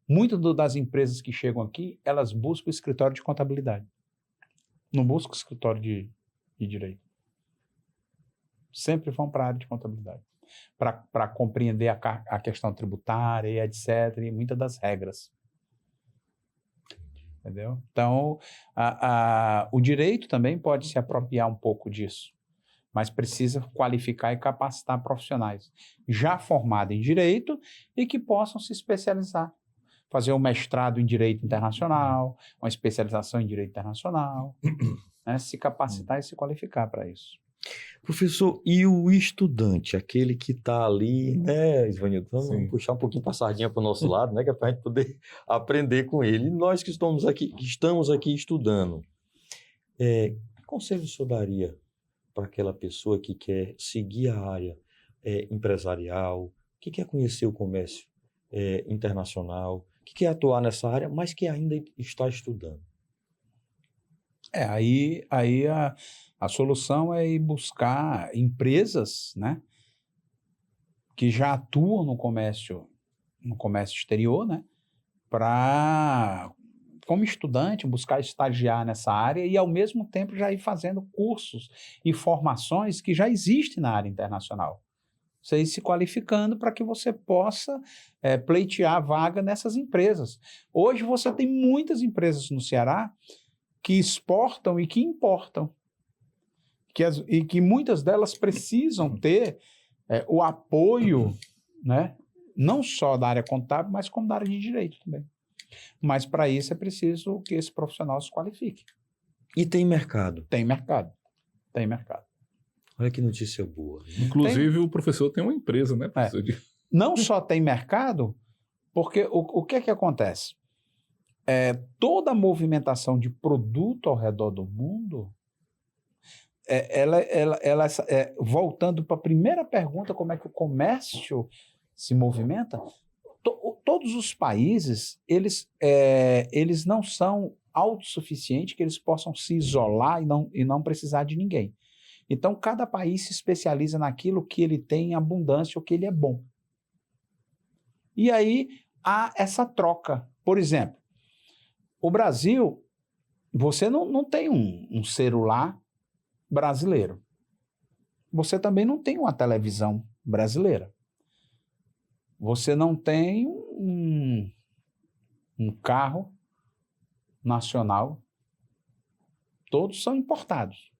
Muitas das empresas que chegam aqui, elas buscam o escritório de contabilidade. Não buscam o escritório de direito. Sempre vão para a área de contabilidade. Para compreender a questão tributária e etc. E muitas das regras. Entendeu? Então, o direito também pode se apropriar um pouco disso. Mas precisa qualificar e capacitar profissionais já formados em direito e que possam se especializar. Fazer um mestrado em direito internacional, uma especialização em direito internacional, né? Se capacitar e se qualificar para isso. Professor, e o estudante, aquele que está ali, né, Isvanildo? Vamos Sim. puxar um pouquinho para a sardinha para o nosso lado, né, que é para a gente poder aprender com ele. E nós que estamos aqui estudando, que conselho o senhor daria para aquela pessoa que quer seguir a área empresarial, que quer conhecer o comércio internacional, que quer atuar nessa área, mas que ainda está estudando? Aí a solução é ir buscar empresas, né, que já atuam no comércio exterior, né, para, como estudante, buscar estagiar nessa área e, ao mesmo tempo, já ir fazendo cursos e formações que já existem na área internacional. Você ir se qualificando para que você possa pleitear vaga nessas empresas. Hoje você tem muitas empresas no Ceará que exportam e que importam. E que muitas delas precisam ter o apoio, né, não só da área contábil, mas como da área de direito também. Mas para isso é preciso que esse profissional se qualifique. E tem mercado? Tem mercado. Tem mercado. Olha que notícia boa. Inclusive, o professor tem uma empresa, né, professor? Não só tem mercado, porque o que é que acontece? Toda a movimentação de produto ao redor do mundo, voltando para a primeira pergunta, como é que o comércio se movimenta, todos os países, eles não são autossuficientes, que eles possam se isolar e não precisar de ninguém. Então, cada país se especializa naquilo que ele tem em abundância ou que ele é bom. E aí, há essa troca. Por exemplo, o Brasil, você não tem um celular brasileiro. Você também não tem uma televisão brasileira. Você não tem um carro nacional. Todos são importados.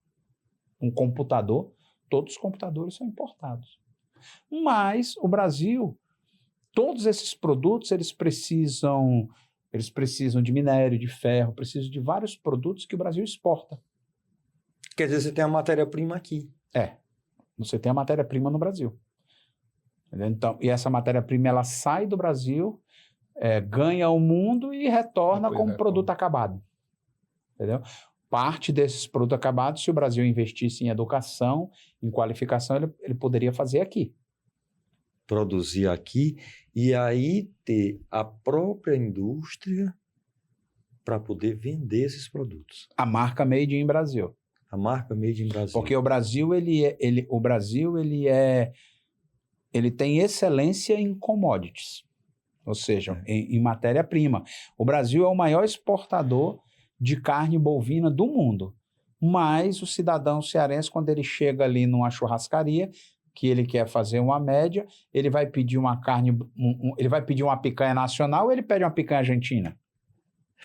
Um computador, todos os computadores são importados. Mas o Brasil, todos esses produtos, eles precisam de minério, de ferro, precisam de vários produtos que o Brasil exporta. Quer dizer, você tem a matéria-prima aqui. Você tem a matéria-prima no Brasil. Então, e essa matéria-prima, ela sai do Brasil, ganha o mundo e retorna como produto acabado. Entendeu? Parte desses produtos acabados, se o Brasil investisse em educação, em qualificação, ele poderia fazer aqui. Produzir aqui e aí ter a própria indústria para poder vender esses produtos. A marca Made in Brasil. A marca Made in Brasil. Porque o Brasil, ele tem excelência em commodities, ou seja, em matéria-prima. O Brasil é o maior exportador de carne bovina do mundo. Mas o cidadão cearense, quando ele chega ali numa churrascaria, que ele quer fazer uma média, ele vai pedir uma carne, ele vai pedir uma picanha nacional ou ele pede uma picanha argentina?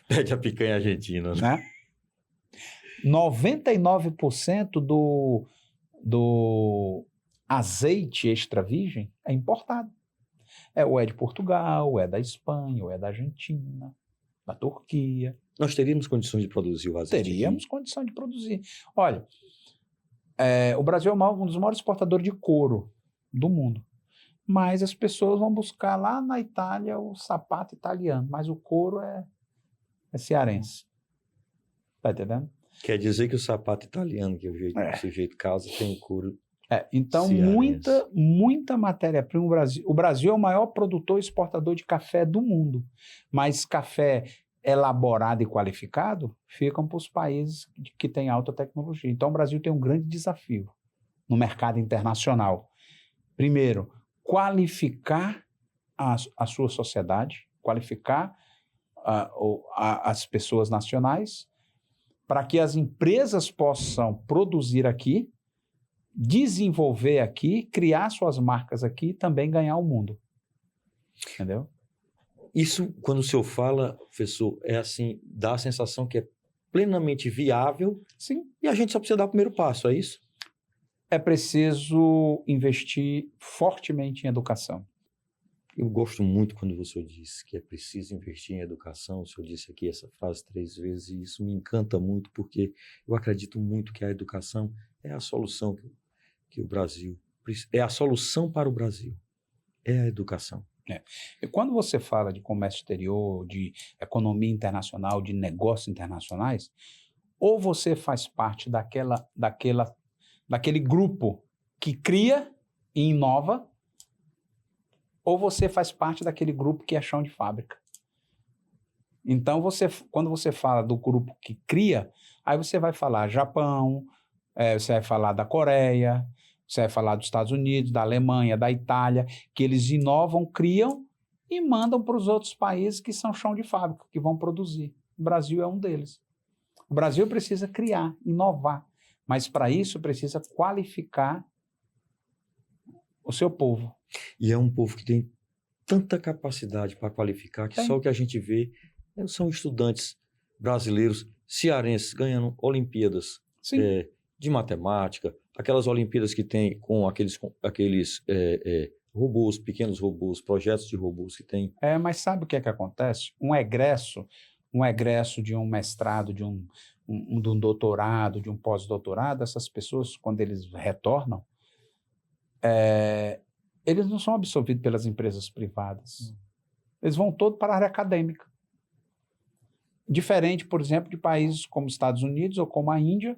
Pede a picanha argentina, né? 99% do azeite extra virgem é importado. Ou é de Portugal, ou é da Espanha, ou é da Argentina, da Turquia. Nós teríamos condições de produzir o azeite? Teríamos condição de produzir. Olha, o Brasil é um dos maiores exportadores de couro do mundo. Mas as pessoas vão buscar lá na Itália o sapato italiano, mas o couro é cearense. Tá entendendo? Quer dizer que o sapato italiano, que o sujeito causa, tem o couro Então, cearense. muita matéria-prima no Brasil. O Brasil é o maior produtor e exportador de café do mundo, mas café elaborado e qualificado ficam para os países que têm alta tecnologia. Então, o Brasil tem um grande desafio no mercado internacional. Primeiro, qualificar a sua sociedade, qualificar as pessoas nacionais, para que as empresas possam produzir aqui, desenvolver aqui, criar suas marcas aqui e também ganhar o mundo. Entendeu? Isso, quando o senhor fala, professor, é assim, dá a sensação que é plenamente viável. Sim. E a gente só precisa dar o primeiro passo, é isso? É preciso investir fortemente em educação. Eu gosto muito quando o senhor diz que é preciso investir em educação. O senhor disse aqui essa frase 3 vezes e isso me encanta muito, porque eu acredito muito que a educação é a solução que o Brasil... É a solução para o Brasil. É a educação. E quando você fala de comércio exterior, de economia internacional, de negócios internacionais, ou você faz parte daquele grupo que cria e inova, ou você faz parte daquele grupo que é chão de fábrica. Então, quando você fala do grupo que cria, aí você vai falar Japão, você vai falar da Coreia, você vai falar dos Estados Unidos, da Alemanha, da Itália, que eles inovam, criam e mandam para os outros países que são chão de fábrica, que vão produzir. O Brasil é um deles. O Brasil precisa criar, inovar, mas para isso precisa qualificar o seu povo. E é um povo que tem tanta capacidade para qualificar que só o que a gente vê são estudantes brasileiros, cearenses, ganhando Olimpíadas de matemática, aquelas Olimpíadas que tem com aqueles robôs, pequenos robôs, projetos de robôs que tem. Mas sabe o que é que acontece? Um egresso de um mestrado, de um doutorado, de um pós-doutorado, essas pessoas, quando eles retornam, eles não são absorvidos pelas empresas privadas. Eles vão todo para a área acadêmica. Diferente, por exemplo, de países como os Estados Unidos ou como a Índia,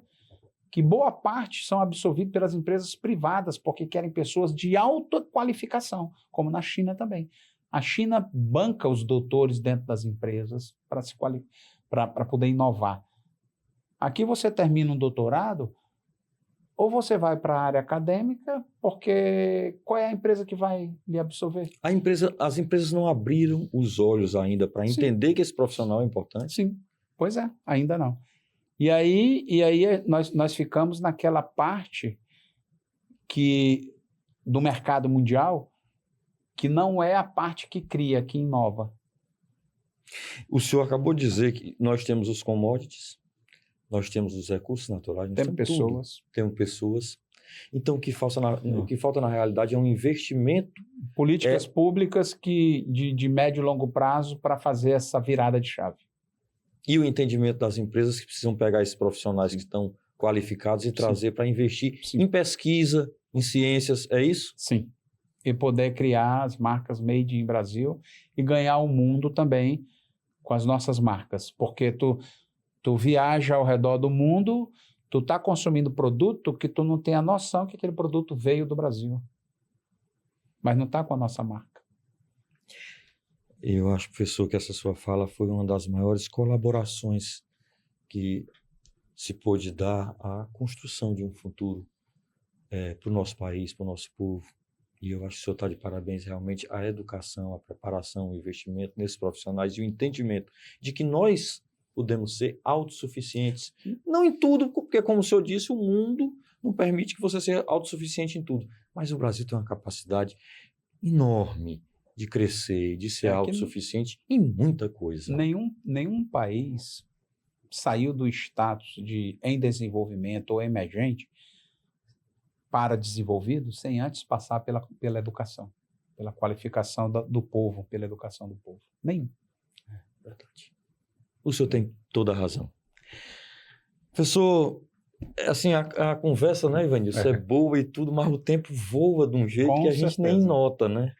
que boa parte são absorvidos pelas empresas privadas porque querem pessoas de alta qualificação, como na China também. A China banca os doutores dentro das empresas para poder inovar. Aqui você termina um doutorado, ou você vai para a área acadêmica, porque qual é a empresa que vai lhe absorver? As empresas não abriram os olhos ainda para entender que esse profissional é importante? Sim, pois é, ainda não. E aí nós ficamos naquela parte do mercado mundial que não é a parte que cria, que inova. O senhor acabou de dizer que nós temos os commodities, nós temos os recursos naturais, nós temos pessoas. Temos pessoas. Então, o que falta na realidade é um investimento. Políticas públicas de médio e longo prazo para fazer essa virada de chave. E o entendimento das empresas que precisam pegar esses profissionais que estão qualificados e trazer para investir em pesquisa, em ciências, é isso? Sim. E poder criar as marcas Made in Brasil e ganhar o mundo também com as nossas marcas. Porque tu viaja ao redor do mundo, tu está consumindo produto que tu não tem a noção que aquele produto veio do Brasil. Mas não está com a nossa marca. Eu acho, professor, que essa sua fala foi uma das maiores colaborações que se pôde dar à construção de um futuro para o nosso país, para o nosso povo. E eu acho que o senhor está de parabéns, realmente, a educação, a preparação, o investimento nesses profissionais e o entendimento de que nós podemos ser autossuficientes. Não em tudo, porque, como o senhor disse, o mundo não permite que você seja autossuficiente em tudo. Mas o Brasil tem uma capacidade enorme de crescer, de ser autossuficiente em muita coisa. Nenhum país saiu do status de em desenvolvimento ou emergente para desenvolvido sem antes passar pela educação, pela qualificação do povo, pela educação do povo. Nenhum. Verdade. O senhor tem toda a razão. Professor, assim, a conversa, né, Ivanilson, é boa e tudo, mas o tempo voa de um jeito que a gente nem nota, né?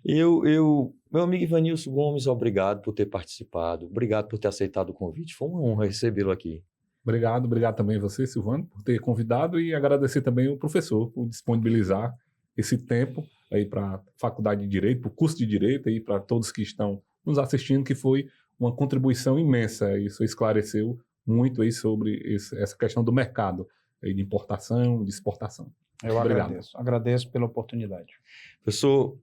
Meu amigo Ivanilson Gomes, obrigado por ter participado, obrigado por ter aceitado o convite, foi uma honra recebê-lo aqui. Obrigado também a você, Silvano, por ter convidado e agradecer também o professor por disponibilizar esse tempo aí para a Faculdade de Direito, para o curso de Direito e para todos que estão nos assistindo, que foi uma contribuição imensa. Isso esclareceu muito aí sobre essa questão do mercado aí de importação, de exportação. Eu Obrigado. agradeço pela oportunidade. Professor,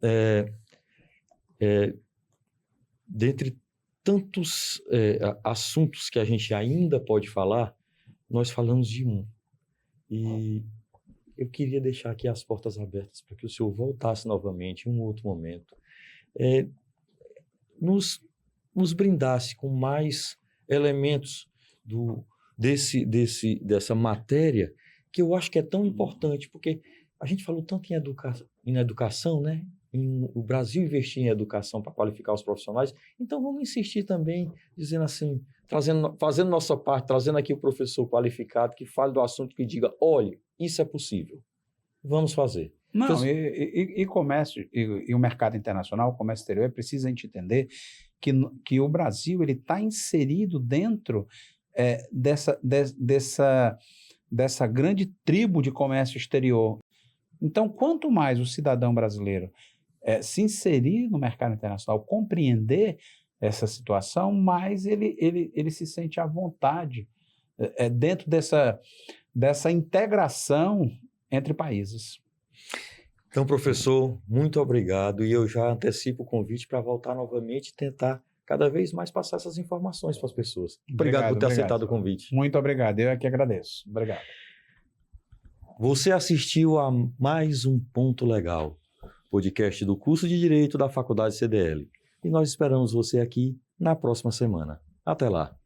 dentre tantos assuntos que a gente ainda pode falar, nós falamos de um. E eu queria deixar aqui as portas abertas para que o senhor voltasse novamente em um outro momento, nos brindasse com mais elementos dessa matéria, que eu acho que é tão importante, porque a gente falou tanto em educação, né? O Brasil investir em educação para qualificar os profissionais, então vamos insistir também, dizendo assim, fazendo nossa parte, trazendo aqui o professor qualificado que fale do assunto, que diga, olha, isso é possível, vamos fazer. Não, e comércio, e o mercado internacional, o comércio exterior, é preciso a gente entender que o Brasil está inserido dentro dessa grande tribo de comércio exterior. Então, quanto mais o cidadão brasileiro se inserir no mercado internacional, compreender essa situação, mais ele se sente à vontade dentro dessa integração entre países. Então, professor, muito obrigado. E eu já antecipo o convite para voltar novamente e tentar cada vez mais passar essas informações para as pessoas. Obrigado por ter aceitado o convite. Muito obrigado, eu é que agradeço. Obrigado. Você assistiu a mais um Ponto Legal, podcast do curso de Direito da Faculdade CDL. E nós esperamos você aqui na próxima semana. Até lá.